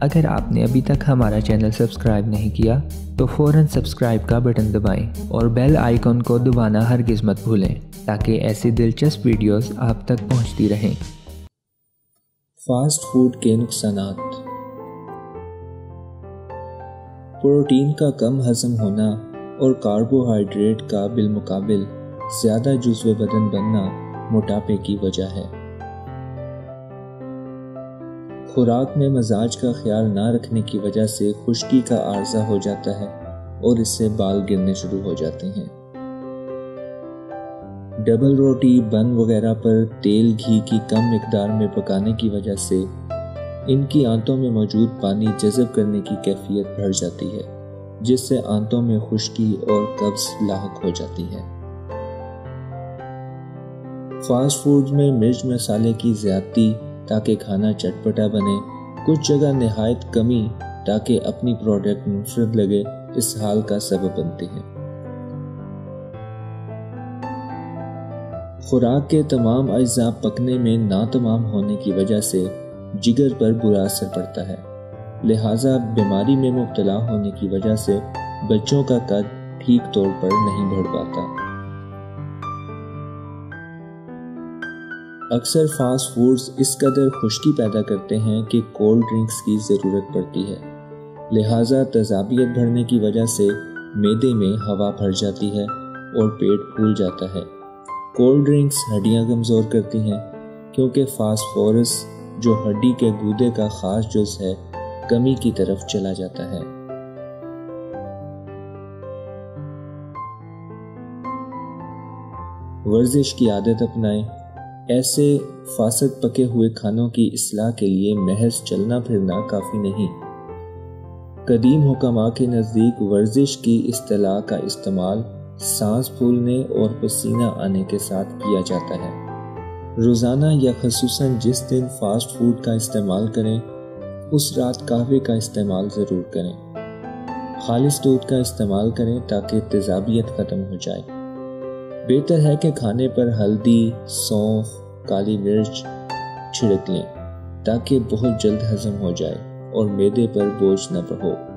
اگر آپ نے ابھی تک ہمارا چینل سبسکرائب نہیں کیا تو فوراً سبسکرائب کا بٹن دبائیں اور بیل آئیکن کو دبانا ہرگز مت بھولیں تاکہ ایسی دلچسپ ویڈیوز آپ تک پہنچتی رہیں۔ فاسٹ فوڈ کے نقصانات۔ پروٹین کا کم ہضم ہونا اور کاربوہائیڈریٹ کا بالمقابل زیادہ جزو بدن بننا موٹاپے کی وجہ ہے۔ خوراک میں مزاج کا خیال نہ رکھنے کی وجہ سے خشکی کا عارضہ ہو جاتا ہے اور اس سے بال گرنے شروع ہو جاتے ہیں۔ ڈبل روٹی، بن وغیرہ پر تیل گھی کی کم مقدار میں پکانے کی وجہ سے ان کی آنتوں میں موجود پانی جذب کرنے کی کیفیت بڑھ جاتی ہے، جس سے آنتوں میں خشکی اور قبض لاحق ہو جاتی ہے۔ فاسٹ فوڈ میں مرچ مسالے کی زیادتی تاکہ کھانا چٹپٹا بنے، کچھ جگہ نہایت کمی تاکہ اپنی پروڈکٹ منفرد لگے، اس حال کا سبب بنتی ہیں۔ خوراک کے تمام اجزاء پکنے میں ناتمام ہونے کی وجہ سے جگر پر برا اثر پڑتا ہے، لہٰذا بیماری میں مبتلا ہونے کی وجہ سے بچوں کا قد ٹھیک طور پر نہیں بڑھ پاتا۔ اکثر فاسٹ فوڈز اس قدر خشکی پیدا کرتے ہیں کہ کولڈ ڈرنکس کی ضرورت پڑتی ہے، لہٰذا تیزابیت بڑھنے کی وجہ سے معدے میں ہوا بھر جاتی ہے اور پیٹ پھول جاتا ہے۔ کولڈ ڈرنکس ہڈیاں کمزور کرتی ہیں کیونکہ فاسفورس جو ہڈی کے گودے کا خاص جز ہے کمی کی طرف چلا جاتا ہے۔ ورزش کی عادت اپنائیں۔ ایسے فاسد پکے ہوئے کھانوں کی اصلاح کے لیے محض چلنا پھرنا کافی نہیں۔ قدیم حکماء کے نزدیک ورزش کی اصطلاح کا استعمال سانس پھولنے اور پسینہ آنے کے ساتھ کیا جاتا ہے۔ روزانہ یا خصوصاً جس دن فاسٹ فوڈ کا استعمال کریں اس رات قہوے کا استعمال ضرور کریں۔ خالص دودھ کا استعمال کریں تاکہ تیزابیت ختم ہو جائے۔ بہتر ہے کہ کھانے پر ہلدی، سونف، کالی مرچ چھڑک لیں تاکہ بہت جلد ہضم ہو جائے اور معدے پر بوجھ نہ رہو۔